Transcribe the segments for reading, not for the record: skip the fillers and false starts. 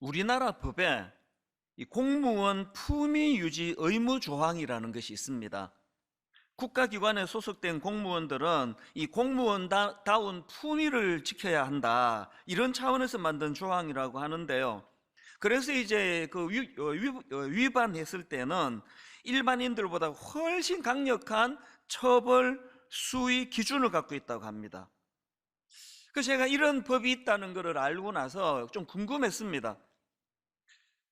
우리나라 법에 이 공무원 품위 유지 의무 조항이라는 것이 있습니다. 국가기관에 소속된 공무원들은 이 공무원다운 품위를 지켜야 한다, 이런 차원에서 만든 조항이라고 하는데요. 그래서 이제 위반했을 때는 일반인들보다 훨씬 강력한 처벌 수위 기준을 갖고 있다고 합니다. 그래서 제가 이런 법이 있다는 것을 알고 나서 좀 궁금했습니다.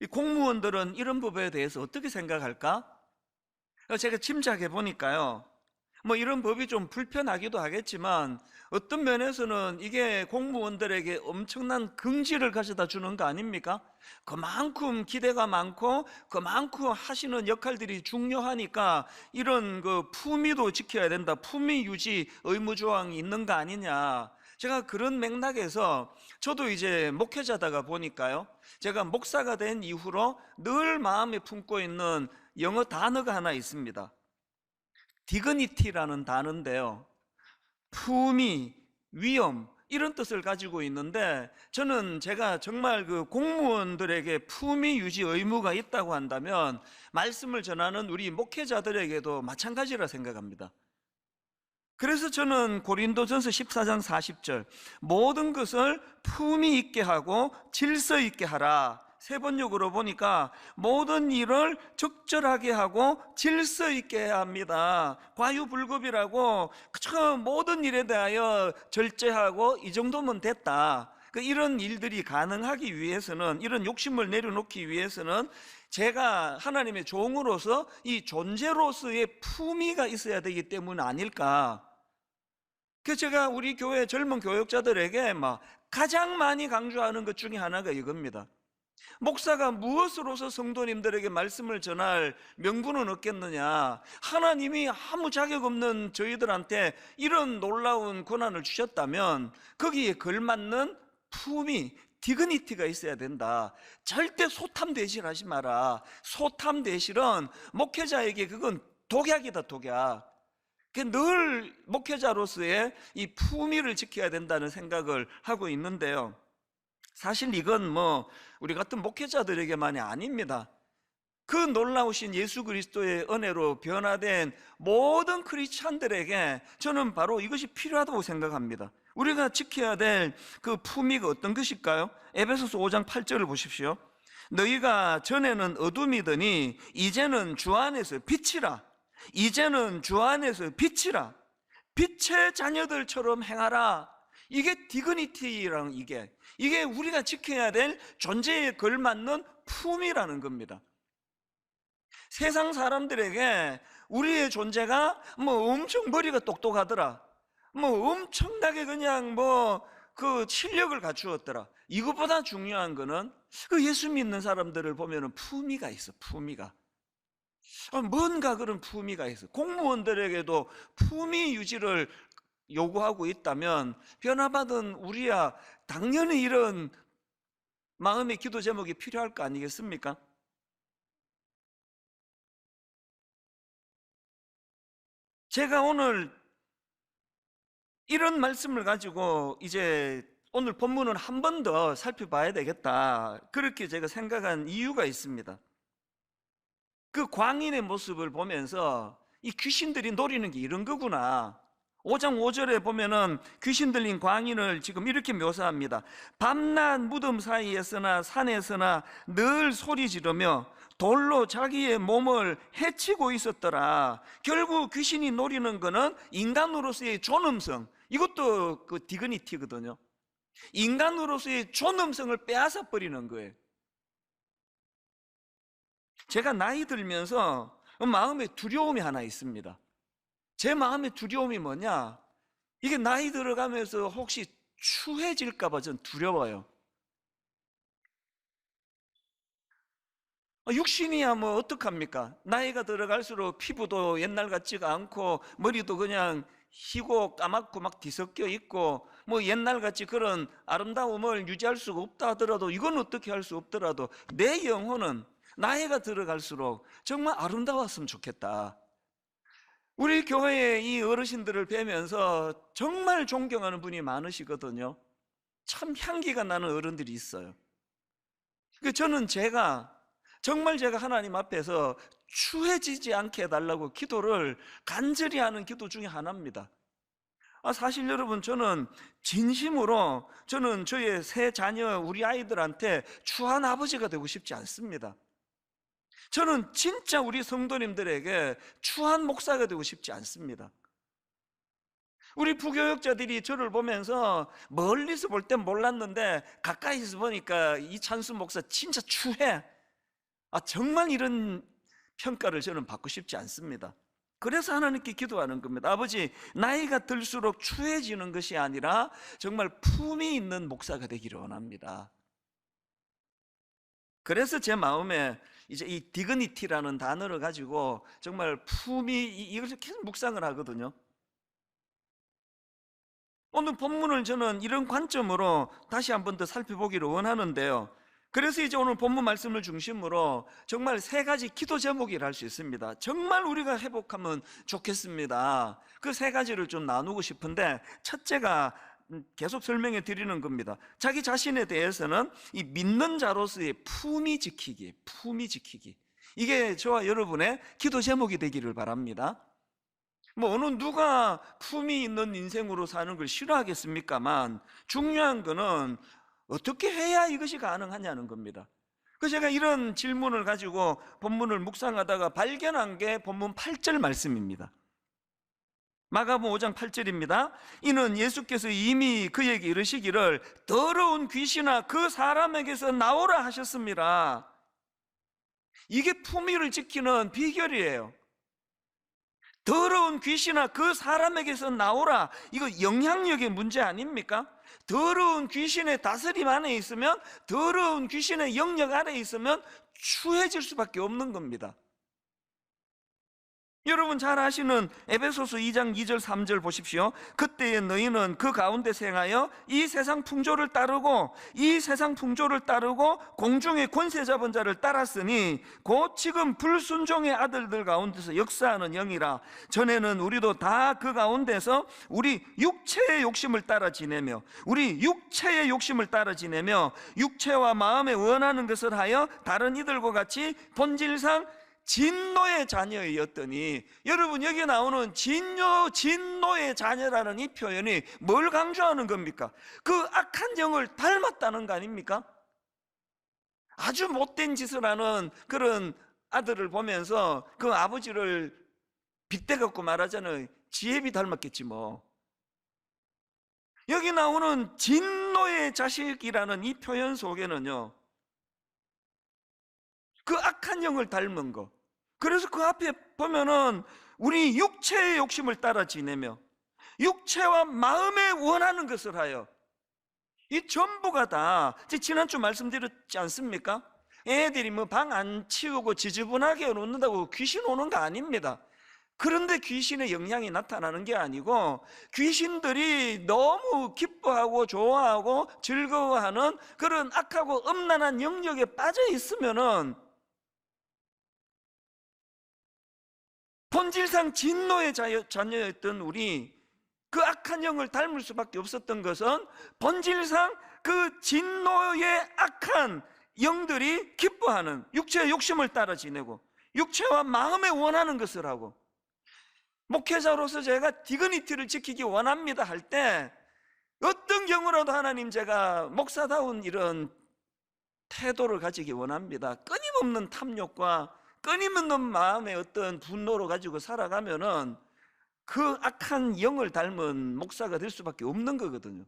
이 공무원들은 이런 법에 대해서 어떻게 생각할까? 제가 짐작해 보니까요, 뭐 이런 법이 좀 불편하기도 하겠지만 어떤 면에서는 이게 공무원들에게 엄청난 긍지를 가져다 주는 거 아닙니까? 그만큼 기대가 많고 그만큼 하시는 역할들이 중요하니까 이런 그 품위도 지켜야 된다, 품위 유지 의무 조항이 있는 거 아니냐. 제가 그런 맥락에서 저도 이제 목회자다가 보니까요, 제가 목사가 된 이후로 늘 마음에 품고 있는 영어 단어가 하나 있습니다. 디그니티라는 단어인데요, 품위, 위엄, 이런 뜻을 가지고 있는데, 저는 제가 정말 그 공무원들에게 품위 유지 의무가 있다고 한다면 말씀을 전하는 우리 목회자들에게도 마찬가지라 생각합니다. 그래서 저는 고린도전서 14장 40절 모든 것을 품위 있게 하고 질서 있게 하라, 세 번역으로 보니까 모든 일을 적절하게 하고 질서 있게 해야 합니다. 과유불급이라고 그저 모든 일에 대하여 절제하고 이 정도면 됐다, 이런 일들이 가능하기 위해서는, 이런 욕심을 내려놓기 위해서는 제가 하나님의 종으로서 이 존재로서의 품위가 있어야 되기 때문 아닐까. 그래서 제가 우리 교회 젊은 교역자들에게 가장 많이 강조하는 것 중에 하나가 이겁니다. 목사가 무엇으로서 성도님들에게 말씀을 전할 명분은 없겠느냐? 하나님이 아무 자격 없는 저희들한테 이런 놀라운 권한을 주셨다면 거기에 걸맞는 품위, 디그니티가 있어야 된다. 절대 소탐대실하지 마라. 소탐대실은 목회자에게 그건 독약이다, 독약. 늘 목회자로서의 이 품위를 지켜야 된다는 생각을 하고 있는데요, 사실 이건 우리 같은 목회자들에게만이 아닙니다. 그 놀라우신 예수 그리스도의 은혜로 변화된 모든 크리스찬들에게 저는 바로 이것이 필요하다고 생각합니다. 우리가 지켜야 될 그 품위가 어떤 것일까요? 에베소서 5장 8절을 보십시오. 너희가 전에는 어둠이더니 이제는 주 안에서 빛이라. 이제는 주 안에서 빛이라. 빛의 자녀들처럼 행하라. 이게 디그니티라는, 이게 우리가 지켜야 될 존재에 걸맞는 품이라는 겁니다. 세상 사람들에게 우리의 존재가 엄청 머리가 똑똑하더라, 엄청나게 그냥 그 실력을 갖추었더라, 이것보다 중요한 거는 그 예수 믿는 사람들을 보면은 품위가 있어. 품위가 뭔가 그런 품위가 있어. 공무원들에게도 품위 유지를 요구하고 있다면 변화받은 우리야 당연히 이런 마음의 기도 제목이 필요할 거 아니겠습니까? 제가 오늘 이런 말씀을 가지고 이제 오늘 본문은 한 번 더 살펴봐야 되겠다, 그렇게 제가 생각한 이유가 있습니다. 그 광인의 모습을 보면서 이 귀신들이 노리는 게 이런 거구나. 5장 5절에 보면은 귀신 들린 광인을 지금 이렇게 묘사합니다. 밤낮 무덤 사이에서나 산에서나 늘 소리 지르며 돌로 자기의 몸을 해치고 있었더라. 결국 귀신이 노리는 거는 인간으로서의 존엄성, 이것도 그 디그니티거든요. 인간으로서의 존엄성을 빼앗아 버리는 거예요. 제가 나이 들면서 마음에 두려움이 하나 있습니다. 제 마음의 두려움이 뭐냐? 이게 나이 들어가면서 혹시 추해질까 봐 전 두려워요. 육신이야 어떡합니까? 나이가 들어갈수록 피부도 옛날 같지가 않고 머리도 그냥 희고 까맣고 막 뒤섞여 있고 옛날 같이 그런 아름다움을 유지할 수가 없다 하더라도, 이건 어떻게 할 수 없더라도 내 영혼은 나이가 들어갈수록 정말 아름다웠으면 좋겠다. 우리 교회의 이 어르신들을 뵈면서 정말 존경하는 분이 많으시거든요. 참 향기가 나는 어른들이 있어요. 저는 정말 제가 하나님 앞에서 추해지지 않게 해달라고 기도를 간절히 하는 기도 중에 하나입니다. 사실 여러분, 저는 진심으로 저의 새 자녀, 우리 아이들한테 추한 아버지가 되고 싶지 않습니다. 저는 진짜 우리 성도님들에게 추한 목사가 되고 싶지 않습니다. 우리 부교역자들이 저를 보면서 멀리서 볼 땐 몰랐는데 가까이서 보니까 이찬수 목사 진짜 추해. 정말 이런 평가를 저는 받고 싶지 않습니다. 그래서 하나님께 기도하는 겁니다. 아버지, 나이가 들수록 추해지는 것이 아니라 정말 품이 있는 목사가 되기를 원합니다. 그래서 제 마음에 이제 이 디그니티라는 단어를 가지고 정말 품이, 이것을 계속 묵상을 하거든요. 오늘 본문을 저는 이런 관점으로 다시 한번 더 살펴보기를 원하는데요. 그래서 이제 오늘 본문 말씀을 중심으로 정말 세 가지 기도 제목이라 할 수 있습니다. 정말 우리가 회복하면 좋겠습니다. 그 세 가지를 좀 나누고 싶은데, 첫째가 계속 설명해 드리는 겁니다. 자기 자신에 대해서는 이 믿는 자로서의 품위 지키기. 이게 저와 여러분의 기도 제목이 되기를 바랍니다. 어느 누가 품위 있는 인생으로 사는 걸 싫어하겠습니까만, 중요한 거는 어떻게 해야 이것이 가능하냐는 겁니다. 그래서 제가 이런 질문을 가지고 본문을 묵상하다가 발견한 게 본문 8절 말씀입니다. 마가복음 5장 8절입니다. 이는 예수께서 이미 그에게 이르시기를 더러운 귀신아 그 사람에게서 나오라 하셨습니다. 이게 품위를 지키는 비결이에요. 더러운 귀신아 그 사람에게서 나오라. 이거 영향력의 문제 아닙니까? 더러운 귀신의 다스림 안에 있으면, 더러운 귀신의 영역 아래 있으면 추해질 수밖에 없는 겁니다. 여러분 잘 아시는 에베소서 2장 2절 3절 보십시오. 그때에 너희는 그 가운데 생하여 이 세상 풍조를 따르고 공중의 권세 잡은 자를 따랐으니 곧 지금 불순종의 아들들 가운데서 역사하는 영이라. 전에는 우리도 다 그 가운데서 우리 육체의 욕심을 따라 지내며 육체와 마음에 원하는 것을 하여 다른 이들과 같이 본질상 진노의 자녀였더니, 여러분 여기 나오는 진노의 자녀라는 이 표현이 뭘 강조하는 겁니까? 그 악한 영을 닮았다는 거 아닙니까? 아주 못된 짓을 하는 그런 아들을 보면서 그 아버지를 빗대갖고 말하자면 지혜비 닮았겠지 뭐. 여기 나오는 진노의 자식이라는 이 표현 속에는요, 그 악한 영을 닮은 거. 그래서 그 앞에 보면은 우리 육체의 욕심을 따라 지내며 육체와 마음에 원하는 것을 하여, 이 전부가 다 지난주 말씀드렸지 않습니까? 애들이 방 안 치우고 지저분하게 놓는다고 귀신 오는 거 아닙니다. 그런데 귀신의 영향이 나타나는 게 아니고, 귀신들이 너무 기뻐하고 좋아하고 즐거워하는 그런 악하고 음란한 영역에 빠져 있으면은 본질상 진노의 자녀였던 우리, 그 악한 영을 닮을 수밖에 없었던 것은 본질상 그 진노의 악한 영들이 기뻐하는 육체의 욕심을 따라 지내고 육체와 마음에 원하는 것을 하고, 목회자로서 제가 디그니티를 지키기 원합니다 할 때 어떤 경우라도 하나님, 제가 목사다운 이런 태도를 가지기 원합니다. 끊임없는 탐욕과 끊임없는 마음의 어떤 분노로 가지고 살아가면은 그 악한 영을 닮은 목사가 될 수밖에 없는 거거든요.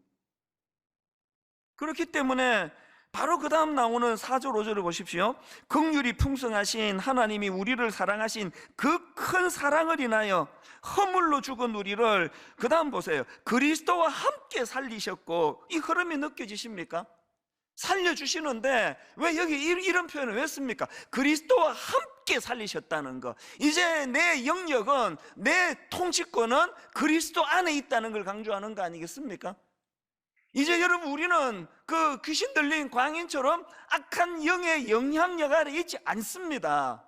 그렇기 때문에 바로 그 다음 나오는 4절 5절을 보십시오. 긍휼이 풍성하신 하나님이 우리를 사랑하신 그 큰 사랑을 인하여 허물로 죽은 우리를, 그 다음 보세요, 그리스도와 함께 살리셨고. 이 흐름이 느껴지십니까? 살려주시는데 왜 여기 이런 표현을 왜 씁니까? 그리스도와 함께 살리셨다는 거. 이제 내 영역은, 내 통치권은 그리스도 안에 있다는 걸 강조하는 거 아니겠습니까? 이제 여러분, 우리는 그 귀신 들린 광인처럼 악한 영의 영향력 아래 있지 않습니다.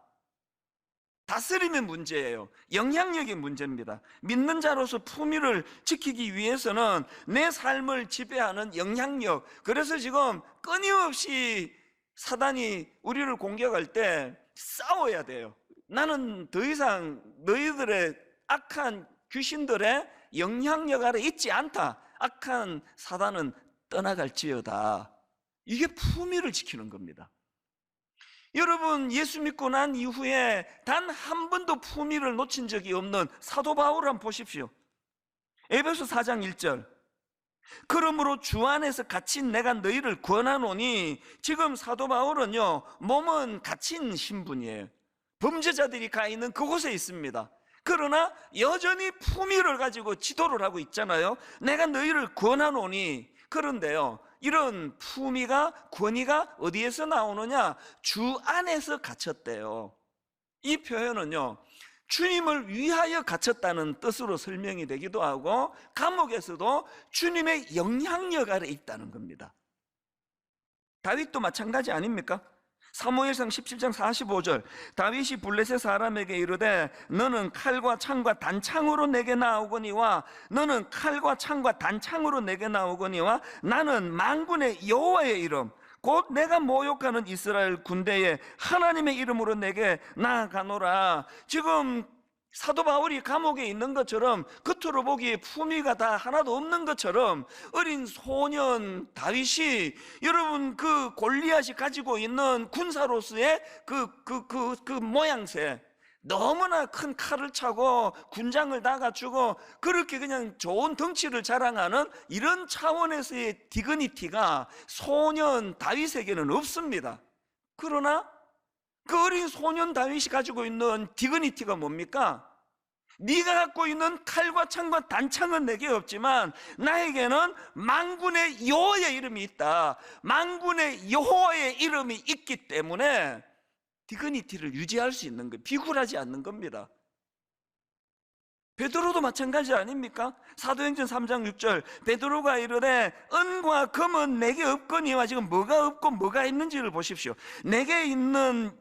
다스림의 문제예요. 영향력의 문제입니다. 믿는 자로서 품위를 지키기 위해서는 내 삶을 지배하는 영향력, 그래서 지금 끊임없이 사단이 우리를 공격할 때 싸워야 돼요. 나는 더 이상 너희들의 악한 귀신들의 영향력 아래 있지 않다. 악한 사단은 떠나갈지어다. 이게 품위를 지키는 겁니다. 여러분, 예수 믿고 난 이후에 단 한 번도 품위를 놓친 적이 없는 사도 바울을 한번 보십시오. 에베소 4장 1절. 그러므로 주 안에서 갇힌 내가 너희를 권하노니, 지금 사도 바울은요, 몸은 갇힌 신분이에요. 범죄자들이 가 있는 그곳에 있습니다. 그러나 여전히 품위를 가지고 지도를 하고 있잖아요. 내가 너희를 권하노니. 그런데요, 이런 품위가, 권위가 어디에서 나오느냐? 주 안에서 갇혔대요. 이 표현은요, 주님을 위하여 갇혔다는 뜻으로 설명이 되기도 하고, 감옥에서도 주님의 영향력 아래 있다는 겁니다. 다윗도 마찬가지 아닙니까? 사무엘상 17장 45절, 다윗이 블레셋 사람에게 이르되 너는 칼과 창과 단창으로 내게 나오거니와, 너는 칼과 창과 단창으로 내게 나오거니와 나는 만군의 여호와의 이름 곧 내가 모욕하는 이스라엘 군대의 하나님의 이름으로 내게 나아가노라. 지금 사도 바울이 감옥에 있는 것처럼, 겉으로 보기에 품위가 다 하나도 없는 것처럼, 어린 소년 다윗이, 여러분, 그 골리앗이 가지고 있는 군사로서의 그 모양새, 너무나 큰 칼을 차고 군장을 다 갖추고 그렇게 그냥 좋은 덩치를 자랑하는 이런 차원에서의 디그니티가 소년 다윗에게는 없습니다. 그러나 그 어린 소년 다윗이 가지고 있는 디그니티가 뭡니까? 네가 갖고 있는 칼과 창과 단창은 내게 없지만 나에게는 만군의 여호와의 이름이 있다. 만군의 여호와의 이름이 있기 때문에 디그니티를 유지할 수 있는 거예요. 비굴하지 않는 겁니다. 베드로도 마찬가지 아닙니까? 사도행전 3장 6절, 베드로가 이르되 은과 금은 내게 없거니와, 지금 뭐가 없고 뭐가 있는지를 보십시오. 내게 있는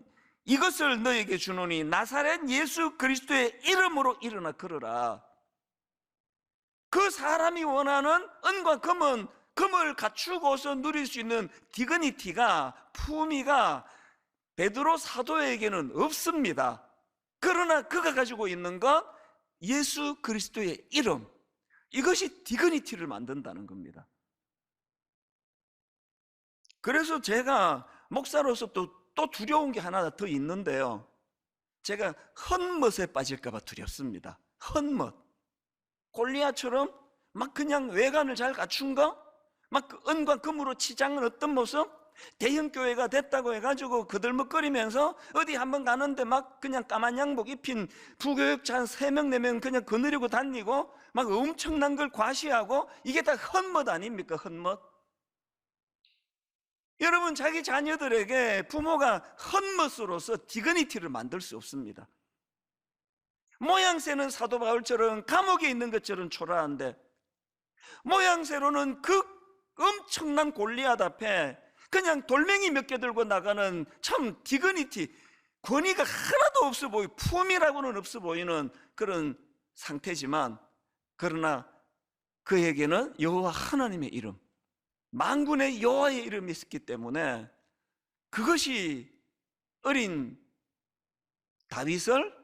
이것을 너에게 주노니 나사렛 예수 그리스도의 이름으로 일어나 걸어라. 그 사람이 원하는 은과 금은, 금을 갖추고서 누릴 수 있는 디그니티가, 품위가 베드로 사도에게는 없습니다. 그러나 그가 가지고 있는 것, 예수 그리스도의 이름, 이것이 디그니티를 만든다는 겁니다. 그래서 제가 목사로서 또 두려운 게 하나 더 있는데요, 제가 헛멋에 빠질까 봐 두렵습니다. 헛멋. 골리앗처럼 막 그냥 외관을 잘 갖춘 거, 막 은과 금으로 치장은 어떤 모습, 대형교회가 됐다고 해가지고 거들먹거리면서 어디 한번 가는데 막 그냥 까만 양복 입힌 부교육자 한 3명 4명 그냥 거느리고 다니고 막 엄청난 걸 과시하고, 이게 다 헛멋 아닙니까? 헛멋. 여러분, 자기 자녀들에게 부모가 헛멋으로서 디그니티를 만들 수 없습니다. 모양새는 사도 바울처럼 감옥에 있는 것처럼 초라한데, 모양새로는 그 엄청난 골리앗 앞에 그냥 돌멩이 몇 개 들고 나가는 참 디그니티, 권위가 하나도 없어 보이고 품이라고는 없어 보이는 그런 상태지만, 그러나 그에게는 여호와 하나님의 이름, 만군의 여호와의 이름이 있었기 때문에 그것이 어린 다윗을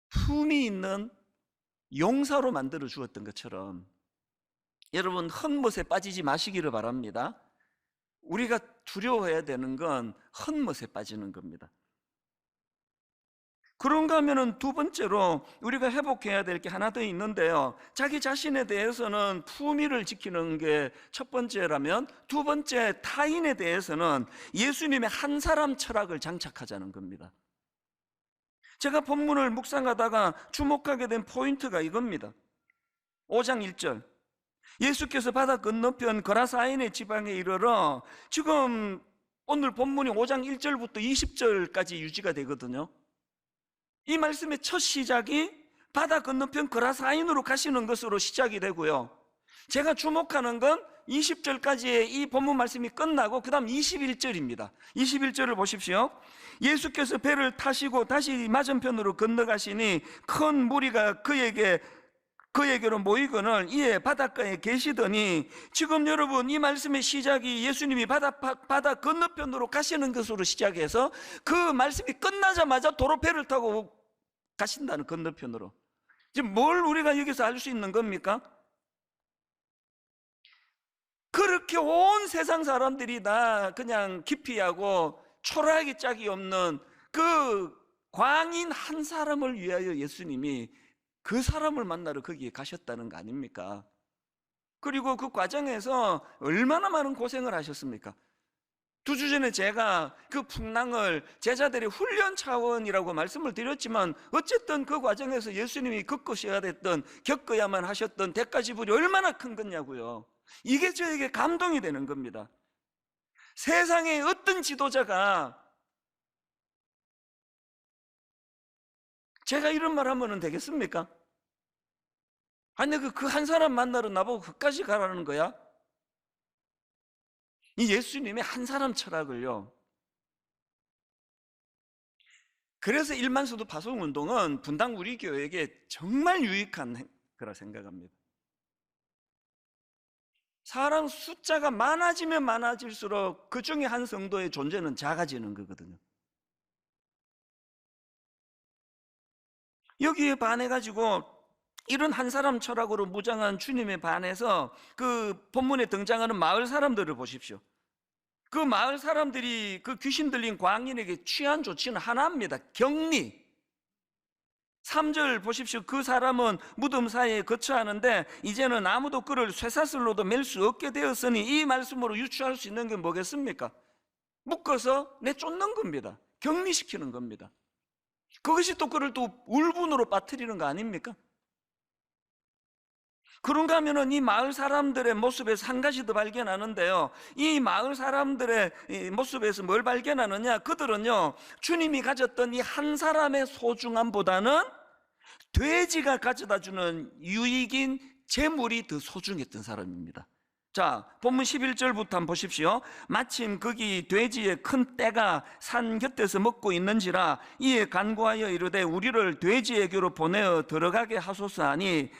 품이 있는 용사로 만들어 주었던 것처럼, 여러분, 헛멋에 빠지지 마시기를 바랍니다. 우리가 두려워해야 되는 건 헛멋에 빠지는 겁니다. 그런가 하면은 두 번째로 우리가 회복해야 될 게 하나 더 있는데요, 자기 자신에 대해서는 품위를 지키는 게 첫 번째라면, 두 번째 타인에 대해서는 예수님의 한 사람 철학을 장착하자는 겁니다. 제가 본문을 묵상하다가 주목하게 된 포인트가 이겁니다. 5장 1절, 예수께서 바다 건너편 거라사인의 지방에 이르러, 지금 오늘 본문이 5장 1절부터 20절까지 유지가 되거든요. 이 말씀의 첫 시작이 바다 건너편 거라사인으로 가시는 것으로 시작이 되고요, 제가 주목하는 건 20절까지의 이 본문 말씀이 끝나고 그 다음 21절입니다. 21절을 보십시오. 예수께서 배를 타시고 다시 맞은편으로 건너가시니 큰 무리가 그에게 그에게로 모이거늘 이에 바닷가에 계시더니, 지금 여러분 이 말씀의 시작이 예수님이 바다 건너편으로 가시는 것으로 시작해서 그 말씀이 끝나자마자 도로배를 타고 가신다는, 건너편으로. 지금 뭘 우리가 여기서 알 수 있는 겁니까? 그렇게 온 세상 사람들이 다 그냥 기피하고 초라하기 짝이 없는 그 광인 한 사람을 위하여 예수님이 그 사람을 만나러 거기에 가셨다는 거 아닙니까? 그리고 그 과정에서 얼마나 많은 고생을 하셨습니까? 2주 전에 제가 그 풍랑을 제자들의 훈련 차원이라고 말씀을 드렸지만, 어쨌든 그 과정에서 예수님이 겪으셔야 됐던, 겪어야만 하셨던 대가 지불이 얼마나 큰 거냐고요. 이게 저에게 감동이 되는 겁니다. 세상에 어떤 지도자가 제가 이런 말 하면 되겠습니까? 아니, 그 한 사람 만나러 나보고 그까지 가라는 거야? 이 예수님의 한 사람 철학을요. 그래서 일만수도 파송운동은 분당 우리 교회에게 정말 유익한 거라 생각합니다. 사람 숫자가 많아지면 많아질수록 그 중에 한 성도의 존재는 작아지는 거거든요. 여기에 반해가지고 이런 한 사람 철학으로 무장한 주님에 반해서 그 본문에 등장하는 마을 사람들을 보십시오. 그 마을 사람들이 그 귀신 들린 광인에게 취한 조치는 하나입니다. 격리. 3절 보십시오. 그 사람은 무덤 사이에 거처하는데 이제는 아무도 그를 쇠사슬로도 맬 수 없게 되었으니, 이 말씀으로 유추할 수 있는 게 뭐겠습니까? 묶어서 내쫓는 겁니다. 격리시키는 겁니다. 그것이 또 그를 또 울분으로 빠뜨리는 거 아닙니까? 그런가 하면은 이 마을 사람들의 모습에서 한 가지 더 발견하는데요. 이 마을 사람들의 모습에서 뭘 발견하느냐? 그들은요, 주님이 가졌던 이 한 사람의 소중함보다는 돼지가 가져다 주는 유익인 재물이 더 소중했던 사람입니다. 자, 본문 11절부터 한번 보십시오. 마침 거기 돼지의 큰 떼가 산 곁에서 먹고 있는지라 이에 간구하여 이르되 우리를 돼지에게로 보내어 들어가게 하소서 하니,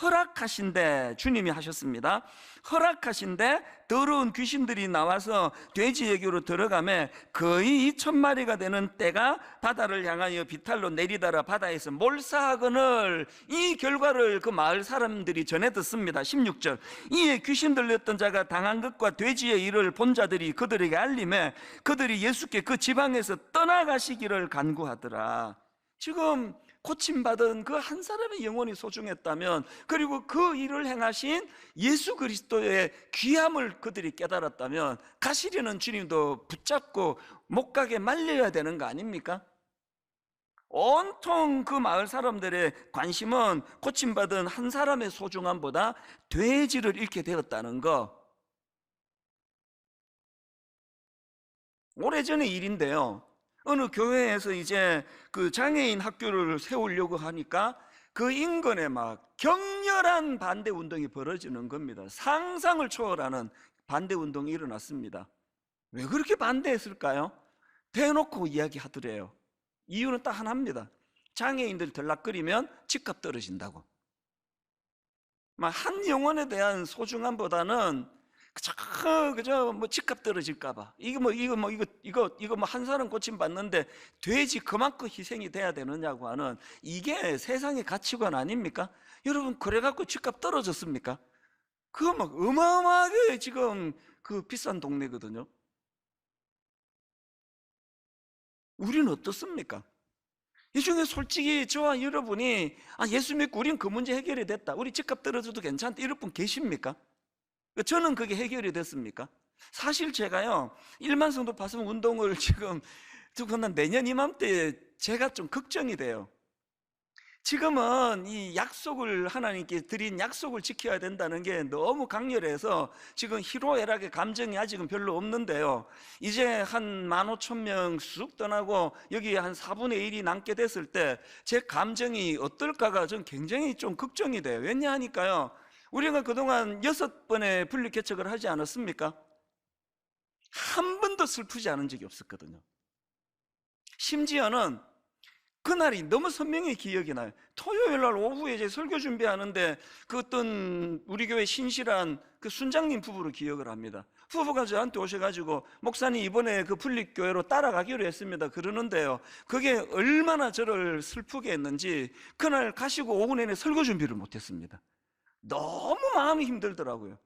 허락하신대. 주님이 하셨습니다. 허락하신대 더러운 귀신들이 나와서 돼지에게로 들어가매 거의 2,000마리가 되는 떼가 바다를 향하여 비탈로 내리다라 바다에서 몰사하거늘. 이 결과를 그 마을 사람들이 전해 듣습니다. 16절. 이에 귀신 들렸던 자가 당한 것과 돼지의 일을 본 자들이 그들에게 알림해 그들이 예수께 그 지방에서 떠나가시기를 간구하더라. 지금 고침받은 그 한 사람의 영혼이 소중했다면, 그리고 그 일을 행하신 예수 그리스도의 귀함을 그들이 깨달았다면, 가시려는 주님도 붙잡고 못 가게 말려야 되는 거 아닙니까? 온통 그 마을 사람들의 관심은 고침받은 한 사람의 소중함보다 돼지를 잃게 되었다는 거. 오래전의 일인데요, 어느 교회에서 이제 그 장애인 학교를 세우려고 하니까 그 인근에 막 격렬한 반대 운동이 벌어지는 겁니다. 상상을 초월하는 반대 운동이 일어났습니다. 왜 그렇게 반대했을까요? 대놓고 이야기하더래요. 이유는 딱 하나입니다. 장애인들 들락거리면 집값 떨어진다고. 막 한 영혼에 대한 소중함보다는 그저 뭐 집값 떨어질까봐, 이거 한 사람 고침 받는데 돼지 그만큼 희생이 돼야 되느냐고 하는, 이게 세상의 가치관 아닙니까? 여러분, 그래갖고 집값 떨어졌습니까? 그거 막 어마어마하게 지금 그 비싼 동네거든요. 우리는 어떻습니까? 이 중에 솔직히 저와 여러분이 예수 믿고 우린 그 문제 해결이 됐다, 우리 집값 떨어져도 괜찮다, 이럴 분 계십니까? 저는 그게 해결이 됐습니까? 사실 제가요, 1만 성도 파송 운동을 지금 내년 이맘때 제가 좀 걱정이 돼요. 지금은 이 약속을, 하나님께 드린 약속을 지켜야 된다는 게 너무 강렬해서 지금 희로애락의 감정이 아직은 별로 없는데요, 이제 한 15,000명 쑥 떠나고 여기 한 4분의 1이 남게 됐을 때 제 감정이 어떨까가 전 굉장히 좀 걱정이 돼요. 왜냐하니까요, 우리가 그동안 6번의 분리 개척을 하지 않았습니까? 한 번도 슬프지 않은 적이 없었거든요. 심지어는 그날이 너무 선명히 기억이 나요. 토요일 날 오후에 이제 설교 준비하는데 그 어떤 우리 교회 신실한 그 순장님 부부로 기억을 합니다. 부부가 저한테 오셔가지고 목사님 이번에 그 분립교회로 따라가기로 했습니다 그러는데요, 그게 얼마나 저를 슬프게 했는지 그날 가시고 오후 내내 설교 준비를 못했습니다. 너무 마음이 힘들더라고요.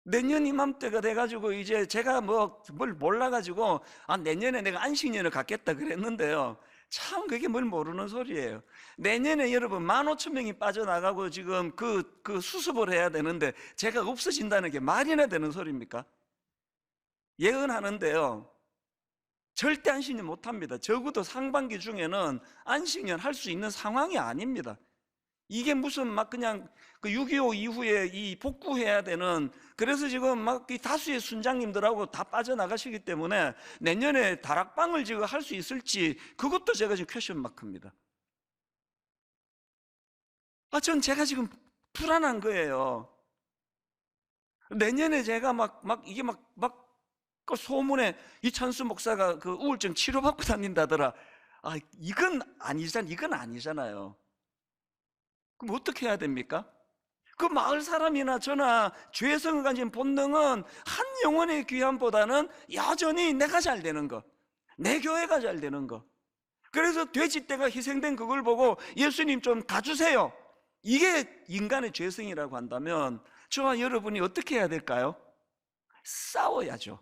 내년 이맘때가 돼가지고 이제 제가 뭐 뭘 몰라가지고 내년에 내가 안식년을 갖겠다 그랬는데요, 참 그게 뭘 모르는 소리예요. 내년에 여러분 15,000명이 빠져나가고 지금 그 수습을 해야 되는데 제가 없어진다는 게 말이나 되는 소리입니까? 예언하는데요, 절대 안식년 못합니다. 적어도 상반기 중에는 안식년 할 수 있는 상황이 아닙니다. 이게 무슨 막 그냥 그 6.25 이후에 이 복구해야 되는, 그래서 지금 막 이 다수의 순장님들하고 다 빠져나가시기 때문에 내년에 다락방을 지금 할 수 있을지 그것도 제가 지금 퀘션 마크입니다. 전 제가 지금 불안한 거예요. 내년에 제가 이게 그 소문에 이찬수 목사가 그 우울증 치료받고 다닌다더라. 이건 아니잖아요. 그럼 어떻게 해야 됩니까? 그 마을 사람이나 저나 죄성을 가진 본능은 한 영혼의 귀함보다는 여전히 내가 잘 되는 거, 내 교회가 잘 되는 거. 그래서 돼지떼가 희생된 그걸 보고 예수님 좀 가주세요, 이게 인간의 죄성이라고 한다면 저와 여러분이 어떻게 해야 될까요? 싸워야죠.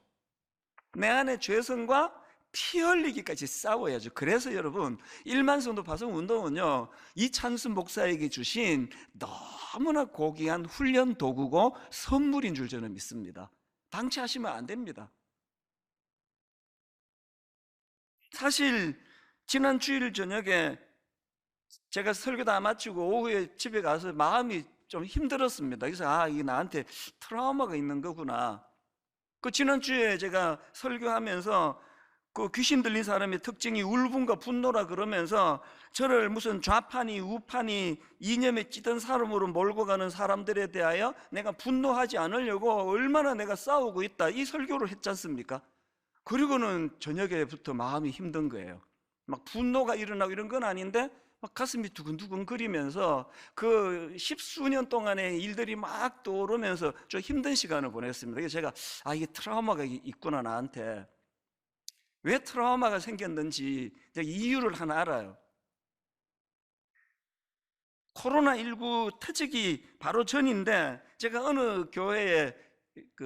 내 안의 죄성과 피 흘리기까지 싸워야죠. 그래서 여러분, 1만 성도 파송 운동은요, 이찬수 목사에게 주신 너무나 고귀한 훈련 도구고 선물인 줄 저는 믿습니다. 방치하시면 안 됩니다. 사실 지난 주일 저녁에 제가 설교 다 마치고 오후에 집에 가서 마음이 좀 힘들었습니다. 그래서 이게 나한테 트라우마가 있는 거구나. 그 지난주에 제가 설교하면서 그 귀신 들린 사람의 특징이 울분과 분노라 그러면서 저를 무슨 좌파니 우파니 이념에 찌든 사람으로 몰고 가는 사람들에 대하여 내가 분노하지 않으려고 얼마나 내가 싸우고 있다, 이 설교를 했지 않습니까? 그리고는 저녁에부터 마음이 힘든 거예요. 막 분노가 일어나고 이런 건 아닌데 막 가슴이 두근두근 거리면서 그 십수년 동안의 일들이 막 떠오르면서 좀 힘든 시간을 보냈습니다. 그래서 제가 이게 트라우마가 있구나 나한테. 왜 트라우마가 생겼는지 이유를 하나 알아요. 코로나19 터지기 바로 전인데 제가 어느 교회에,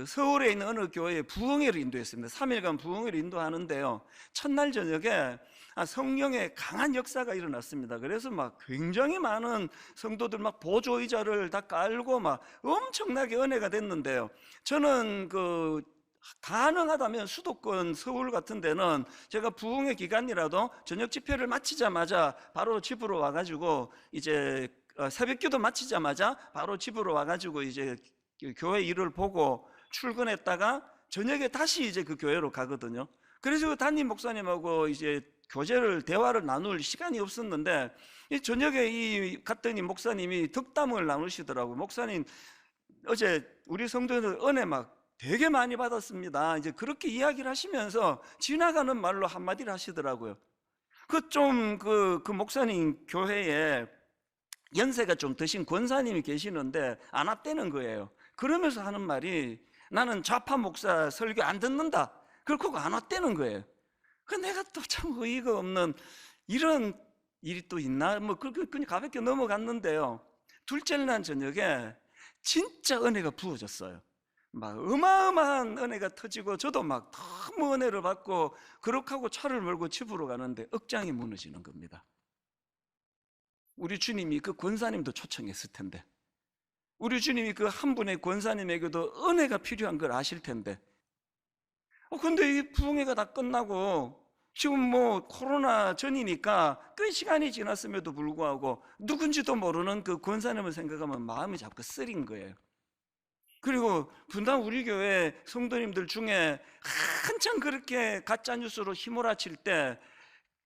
서울에 있는 어느 교회에 부흥회를 인도했습니다. 3일간 부흥회를 인도하는데요, 첫날 저녁에 성령의 강한 역사가 일어났습니다. 그래서 막 굉장히 많은 성도들 막 보조의자를 다 깔고 막 엄청나게 은혜가 됐는데요, 저는 가능하다면 수도권 서울 같은 데는 제가 부흥회 기간이라도 저녁 집회를 마치자마자 바로 집으로 와가지고 이제 새벽기도 마치자마자 바로 집으로 와가지고 이제 교회 일을 보고 출근했다가 저녁에 다시 이제 그 교회로 가거든요. 그래서 그 담임 목사님하고 이제 대화를 나눌 시간이 없었는데 이 저녁에 갔더니 목사님이 덕담을 나누시더라고요. 목사님, 어제 우리 성도들 은혜 막 되게 많이 받았습니다, 이제 그렇게 이야기를 하시면서 지나가는 말로 한마디를 하시더라고요. 그 목사님 교회에 연세가 좀 드신 권사님이 계시는데 안 왔다는 거예요. 그러면서 하는 말이, 나는 좌파 목사 설교 안 듣는다, 그렇고 안 왔다는 거예요. 내가 또 참 어이가 없는, 이런 일이 또 있나? 그냥 가볍게 넘어갔는데요, 둘째 날 저녁에 진짜 은혜가 부어졌어요. 막 어마어마한 은혜가 터지고 저도 막 너무 은혜를 받고 그렇게 하고 차를 몰고 집으로 가는데 억장이 무너지는 겁니다. 우리 주님이 그 권사님도 초청했을 텐데, 우리 주님이 그 한 분의 권사님에게도 은혜가 필요한 걸 아실 텐데, 근데 이 부흥회가 다 끝나고 지금 뭐 코로나 전이니까 꽤 시간이 지났음에도 불구하고 누군지도 모르는 그 권사님을 생각하면 마음이 자꾸 쓰린 거예요. 그리고 분당 우리 교회 성도님들 중에 한참 그렇게 가짜뉴스로 휘몰아칠 때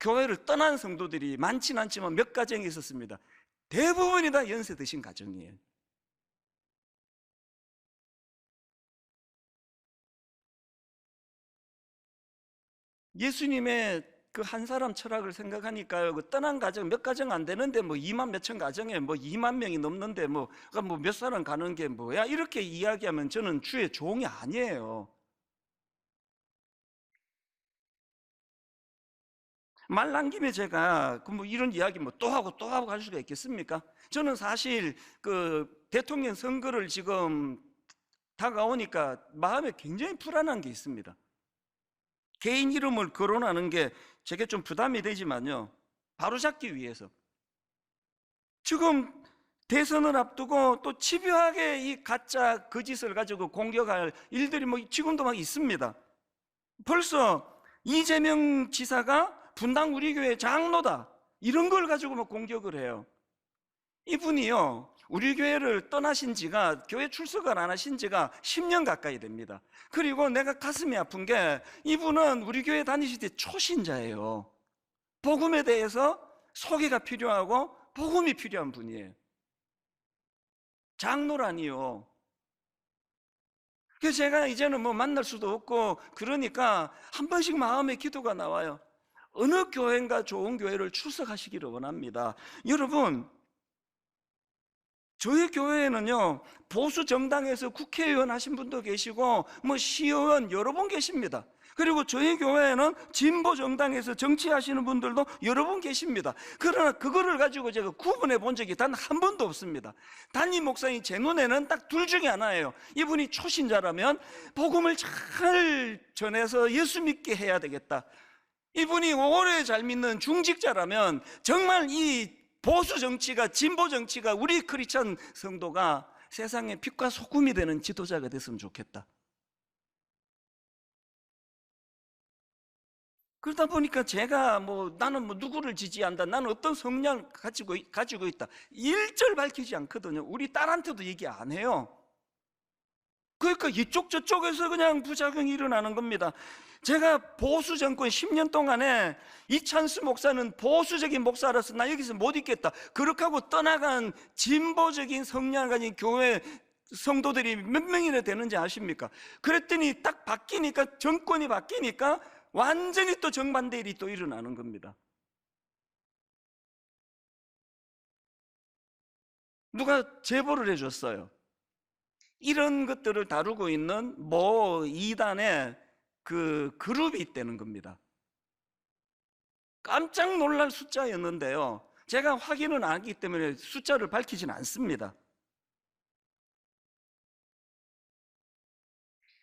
교회를 떠난 성도들이 많진 않지만 몇 가정이 있었습니다. 대부분이 다 연세 드신 가정이에요. 예수님의 그 한 사람 철학을 생각하니까요, 그 떠난 가정 몇 가정 안 되는데 뭐 2만 몇천 가정에 뭐 2만 명이 넘는데 뭐 몇 사람 가는 게 뭐야, 이렇게 이야기하면 저는 주의 종이 아니에요. 말 난 김에 제가 그 뭐 이런 이야기 뭐 또 하고 또 하고 할 수가 있겠습니까? 저는 사실 그 대통령 선거를 지금 다가오니까 마음에 굉장히 불안한 게 있습니다. 개인 이름을 거론하는 게 제게 좀 부담이 되지만요, 바로잡기 위해서 지금 대선을 앞두고 또 집요하게 이 가짜 거짓을 가지고 공격할 일들이 뭐 지금도 막 있습니다. 벌써 이재명 지사가 분당 우리 교회 장로다, 이런 걸 가지고 막 공격을 해요. 이분이요, 우리 교회를 떠나신 지가, 교회 출석을 안 하신 지가 10년 가까이 됩니다. 그리고 내가 가슴이 아픈 게, 이분은 우리 교회 다니실 때 초신자예요. 복음에 대해서 소개가 필요하고 복음이 필요한 분이에요. 장로라니요. 그래서 제가 이제는 뭐 만날 수도 없고 그러니까 한 번씩 마음에 기도가 나와요. 어느 교회인가 좋은 교회를 출석하시기를 원합니다. 여러분, 저희 교회에는요, 보수 정당에서 국회의원 하신 분도 계시고 뭐 시의원 여러 분 계십니다. 그리고 저희 교회에는 진보 정당에서 정치하시는 분들도 여러 분 계십니다. 그러나 그거를 가지고 제가 구분해 본 적이 단 한 번도 없습니다. 담임 목사님 제 눈에는 딱 둘 중에 하나예요. 이분이 초신자라면 복음을 잘 전해서 예수 믿게 해야 되겠다. 이분이 오래 잘 믿는 중직자라면 정말 이 보수 정치가, 진보 정치가, 우리 크리스천 성도가 세상의 빛과 소금이 되는 지도자가 됐으면 좋겠다. 그러다 보니까 제가 뭐 나는 뭐 누구를 지지한다, 나는 어떤 성향을 가지고 있다, 일절 밝히지 않거든요. 우리 딸한테도 얘기 안 해요. 그러니까 이쪽 저쪽에서 그냥 부작용이 일어나는 겁니다. 제가 보수 정권 10년 동안에 이찬수 목사는 보수적인 목사라서 나 여기서 못 있겠다, 그렇게 하고 떠나간 진보적인 성향을 가진 교회 성도들이 몇 명이나 되는지 아십니까? 그랬더니 딱 바뀌니까, 정권이 바뀌니까 완전히 또 정반대 일이 또 일어나는 겁니다. 누가 제보를 해줬어요. 이런 것들을 다루고 있는 모 이단의 그 그룹이 있다는 겁니다. 깜짝 놀랄 숫자였는데요, 제가 확인은 안 하기 때문에 숫자를 밝히진 않습니다.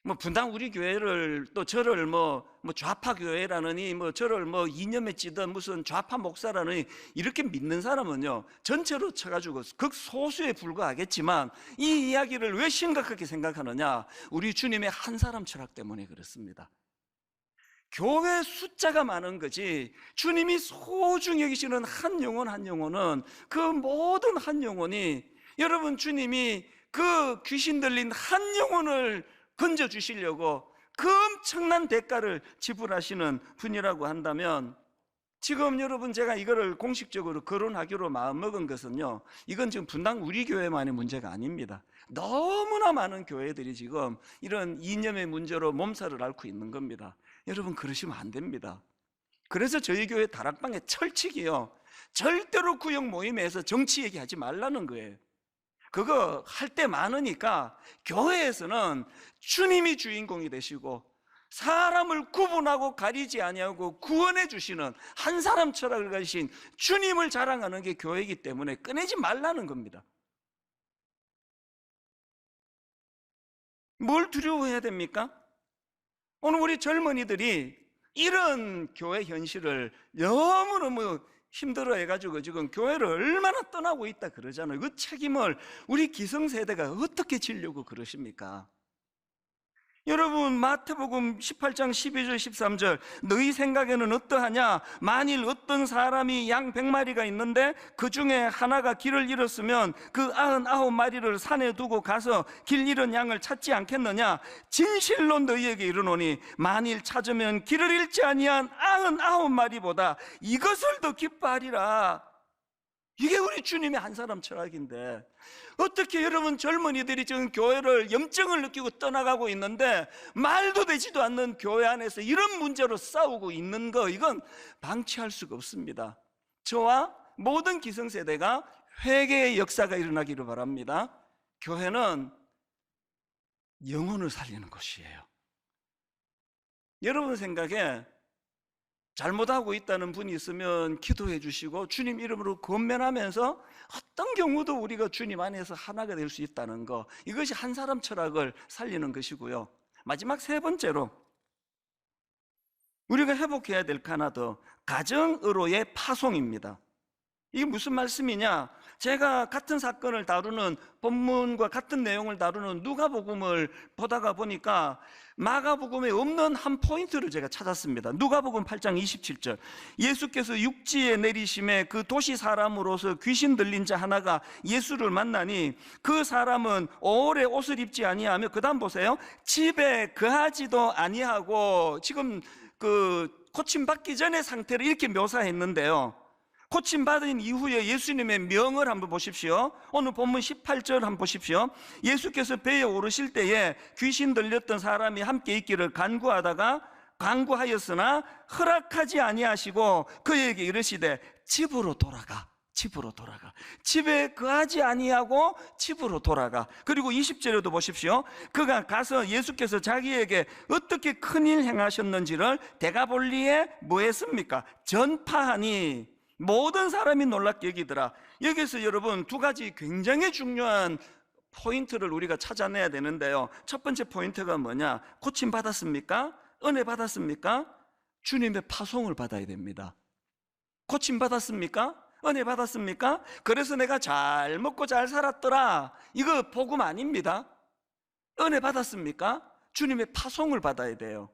뭐 분당 우리 교회를 또 저를 뭐 좌파 교회라느니 뭐 저를 뭐 이념에 찌든 무슨 좌파 목사라느니 이렇게 믿는 사람은요, 전체로 쳐가지고 극소수에 불과하겠지만 이 이야기를 왜 심각하게 생각하느냐, 우리 주님의 한 사람 철학 때문에 그렇습니다. 교회 숫자가 많은 거지, 주님이 소중히 여기시는 한 영혼 한 영혼은, 그 모든 한 영혼이, 여러분 주님이 그 귀신 들린 한 영혼을 건져주시려고 그 엄청난 대가를 지불하시는 분이라고 한다면, 지금 여러분 제가 이거를 공식적으로 거론하기로 마음먹은 것은요, 이건 지금 분당 우리 교회만의 문제가 아닙니다. 너무나 많은 교회들이 지금 이런 이념의 문제로 몸살을 앓고 있는 겁니다. 여러분 그러시면 안 됩니다. 그래서 저희 교회 다락방의 철칙이요, 절대로 구역 모임에서 정치 얘기하지 말라는 거예요. 그거 할 때 많으니까 교회에서는 주님이 주인공이 되시고 사람을 구분하고 가리지 아니하고 구원해 주시는 한 사람 철학을 가지신 주님을 자랑하는 게 교회이기 때문에 꺼내지 말라는 겁니다. 뭘 두려워해야 됩니까? 오늘 우리 젊은이들이 이런 교회 현실을 너무너무 힘들어 해가지고 지금 교회를 얼마나 떠나고 있다 그러잖아요. 그 책임을 우리 기성세대가 어떻게 지려고 그러십니까? 여러분 마태복음 18장 12절 13절, 너희 생각에는 어떠하냐? 만일 어떤 사람이 양 100마리가 있는데 그 중에 하나가 길을 잃었으면 그 99마리를 산에 두고 가서 길 잃은 양을 찾지 않겠느냐? 진실로 너희에게 이르노니 만일 찾으면 길을 잃지 아니한 99마리보다 이것을 더 기뻐하리라. 이게 우리 주님의 한 사람 철학인데, 어떻게 여러분 젊은이들이 지금 교회를 염증을 느끼고 떠나가고 있는데 말도 되지도 않는 교회 안에서 이런 문제로 싸우고 있는 거, 이건 방치할 수가 없습니다. 저와 모든 기성세대가 회개의 역사가 일어나기를 바랍니다. 교회는 영혼을 살리는 곳이에요. 여러분 생각에 잘못하고 있다는 분이 있으면 기도해 주시고 주님 이름으로 권면하면서 어떤 경우도 우리가 주님 안에서 하나가 될 수 있다는 거, 이것이 한 사람 철학을 살리는 것이고요. 마지막 세 번째로 우리가 회복해야 될 거 하나 더, 가정으로의 파송입니다. 이게 무슨 말씀이냐? 제가 같은 사건을 다루는 본문과 같은 내용을 다루는 누가복음을 보다가 보니까 마가복음에 없는 한 포인트를 제가 찾았습니다. 누가복음 8장 27절, 예수께서 육지에 내리심에 그 도시 사람으로서 귀신 들린 자 하나가 예수를 만나니 그 사람은 오래 옷을 입지 아니하며, 그 다음 보세요, 집에 거하지도 아니하고, 지금 그 고침받기 전의 상태를 이렇게 묘사했는데요, 고침받은 이후에 예수님의 명을 한번 보십시오. 오늘 본문 18절 한번 보십시오. 예수께서 배에 오르실 때에 귀신 들렸던 사람이 함께 있기를 간구하였으나 허락하지 아니하시고 그에게 이르시되 집으로 돌아가, 집으로 돌아가. 집에 거하지 아니하고 집으로 돌아가. 그리고 20절에도 보십시오. 그가 가서 예수께서 자기에게 어떻게 큰일 행하셨는지를 데가볼리에 뭐 했습니까? 전파하니 모든 사람이 놀랍게 여기더라. 여기서 여러분 두 가지 굉장히 중요한 포인트를 우리가 찾아내야 되는데요, 첫 번째 포인트가 뭐냐? 고침 받았습니까? 은혜 받았습니까? 주님의 파송을 받아야 됩니다. 고침 받았습니까? 은혜 받았습니까? 그래서 내가 잘 먹고 잘 살았더라, 이거 복음 아닙니다. 은혜 받았습니까? 주님의 파송을 받아야 돼요.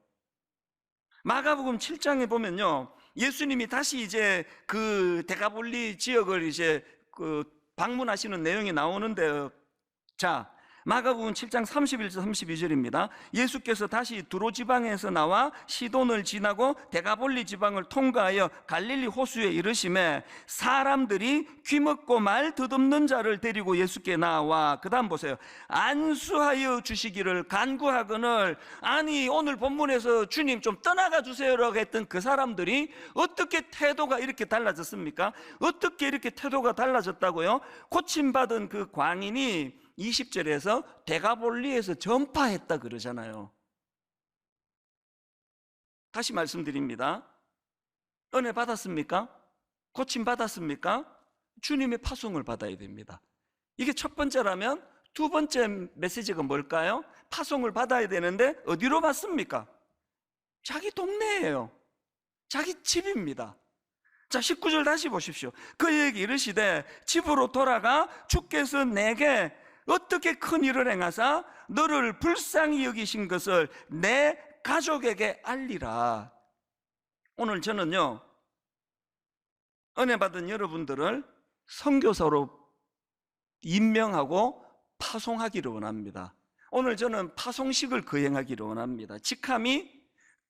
마가복음 7장에 보면요, 예수님이 다시 이제 그 데가볼리 지역을 이제 그 방문하시는 내용이 나오는데요. 자, 마가복음 7장 31절 32절입니다. 예수께서 다시 두로 지방에서 나와 시돈을 지나고 데가볼리 지방을 통과하여 갈릴리 호수에 이르심에 사람들이 귀먹고 말 더듬는 자를 데리고 예수께 나와, 그 다음 보세요, 안수하여 주시기를 간구하거늘. 아니, 오늘 본문에서 주님 좀 떠나가 주세요라고 했던 그 사람들이 어떻게 태도가 이렇게 달라졌습니까? 어떻게 이렇게 태도가 달라졌다고요? 고침받은 그 광인이 20절에서 데가볼리에서 전파했다 그러잖아요. 다시 말씀드립니다. 은혜 받았습니까? 고침 받았습니까? 주님의 파송을 받아야 됩니다. 이게 첫 번째라면 두 번째 메시지가 뭘까요? 파송을 받아야 되는데 어디로 받습니까? 자기 동네예요. 자기 집입니다. 자, 19절 다시 보십시오. 그에게 이르시되 집으로 돌아가 주께서 내게 어떻게 큰 일을 행하사 너를 불쌍히 여기신 것을 내 가족에게 알리라. 오늘 저는요, 은혜 받은 여러분들을 선교사로 임명하고 파송하기를 원합니다. 오늘 저는 파송식을 거행하기를 원합니다. 직함이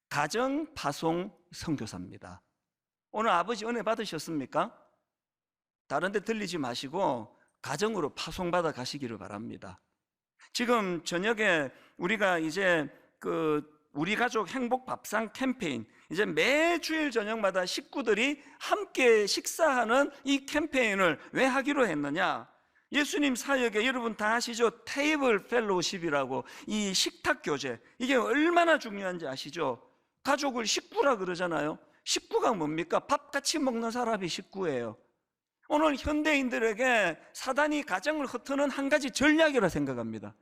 가정 파송 선교사입니다. 오늘 아버지 은혜 받으셨습니까? 다른 데 들리지 마시고 가정으로 파송받아 가시기를 바랍니다. 지금 저녁에 우리가 이제 우리 가족 행복 밥상 캠페인, 이제 매주일 저녁마다 식구들이 함께 식사하는 이 캠페인을 왜 하기로 했느냐? 예수님 사역에 여러분 다 아시죠? 테이블 펠로우십이라고, 이 식탁 교제, 이게 얼마나 중요한지 아시죠? 가족을 식구라 그러잖아요. 식구가 뭡니까? 밥 같이 먹는 사람이 식구예요. 오늘 현대인들에게 사단이 가정을 흩트는 한 가지 전략이라 생각합니다.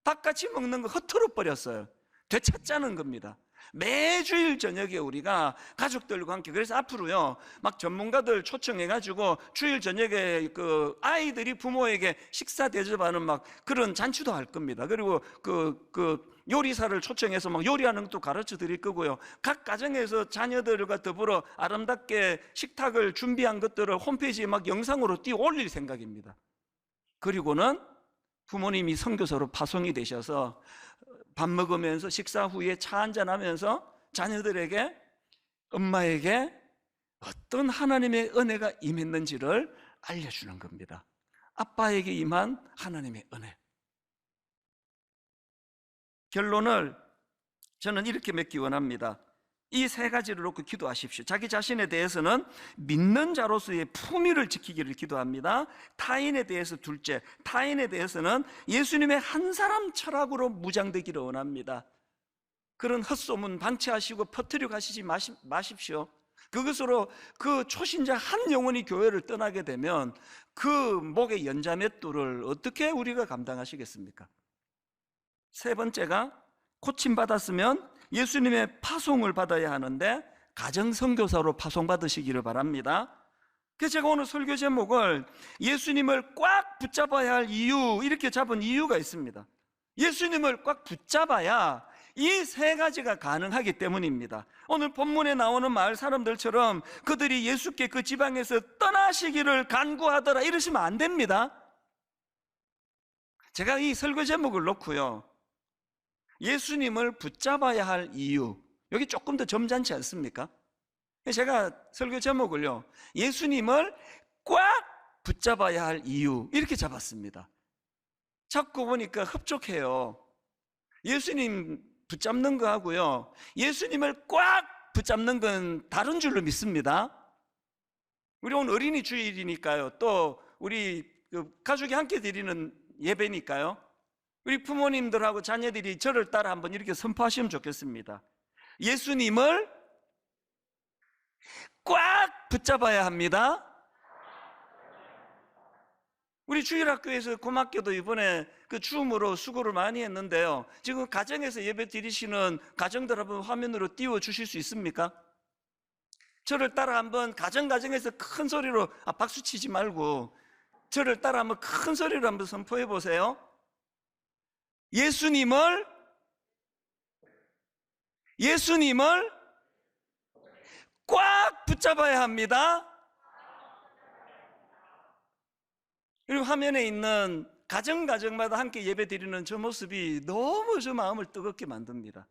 밥 같이 먹는 거 흩트러 버렸어요. 되찾자는 겁니다. 매주일 저녁에 우리가 가족들과 함께, 그래서 앞으로요 막 전문가들 초청해가지고 주일 저녁에 그 아이들이 부모에게 식사 대접하는 막 그런 잔치도 할 겁니다. 그리고 그 요리사를 초청해서 막 요리하는 것도 가르쳐 드릴 거고요. 각 가정에서 자녀들과 더불어 아름답게 식탁을 준비한 것들을 홈페이지에 막 영상으로 띄워 올릴 생각입니다. 그리고는 부모님이 선교사로 파송이 되셔서 밥 먹으면서 식사 후에 차 한잔하면서 자녀들에게, 엄마에게 어떤 하나님의 은혜가 임했는지를 알려주는 겁니다. 아빠에게 임한 하나님의 은혜. 결론을 저는 이렇게 맺기 원합니다. 이 세 가지를 놓고 기도하십시오. 자기 자신에 대해서는 믿는 자로서의 품위를 지키기를 기도합니다. 타인에 대해서 둘째, 타인에 대해서는 예수님의 한 사람 철학으로 무장되기를 원합니다. 그런 헛소문 방치하시고 퍼뜨려 가시지 마십시오. 그것으로 그 초신자 한 영혼이 교회를 떠나게 되면 그 목의 연자맷돌을 어떻게 우리가 감당하시겠습니까? 세 번째가, 고침받았으면 예수님의 파송을 받아야 하는데 가정선교사로 파송받으시기를 바랍니다. 그래서 제가 오늘 설교 제목을 예수님을 꽉 붙잡아야 할 이유, 이렇게 잡은 이유가 있습니다. 예수님을 꽉 붙잡아야 이 세 가지가 가능하기 때문입니다. 오늘 본문에 나오는 마을 사람들처럼 그들이 예수께 그 지방에서 떠나시기를 간구하더라 이러시면 안 됩니다. 제가 이 설교 제목을 놓고요, 예수님을 붙잡아야 할 이유, 여기 조금 더 점잖지 않습니까? 제가 설교 제목을요, 예수님을 꽉 붙잡아야 할 이유, 이렇게 잡았습니다. 자꾸 보니까 흡족해요. 예수님 붙잡는 거 하고요, 예수님을 꽉 붙잡는 건 다른 줄로 믿습니다. 우리 오늘 어린이 주일이니까요, 또 우리 가족이 함께 드리는 예배니까요, 우리 부모님들하고 자녀들이 저를 따라 한번 이렇게 선포하시면 좋겠습니다. 예수님을 꽉 붙잡아야 합니다. 우리 주일학교에서 고맙게도 이번에 그 줌으로 수고를 많이 했는데요, 지금 가정에서 예배 드리시는 가정들 한번 화면으로 띄워 주실 수 있습니까? 저를 따라 한번 가정에서 큰 소리로, 박수 치지 말고 저를 따라 한번 큰 소리로 한번 선포해 보세요. 예수님을 꽉 붙잡아야 합니다. 그리고 화면에 있는 가정마다 함께 예배드리는 저 모습이 너무 저 마음을 뜨겁게 만듭니다.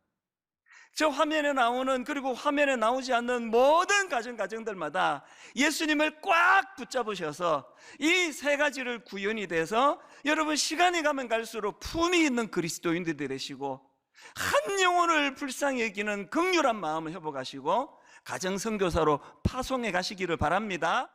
저 화면에 나오는, 그리고 화면에 나오지 않는 모든 가정들마다 예수님을 꽉 붙잡으셔서 이 세 가지를 구현이 돼서 여러분 시간이 가면 갈수록 품위 있는 그리스도인들이 되시고 한 영혼을 불쌍히 여기는 긍휼한 마음을 회복하시고 가정선교사로 파송해 가시기를 바랍니다.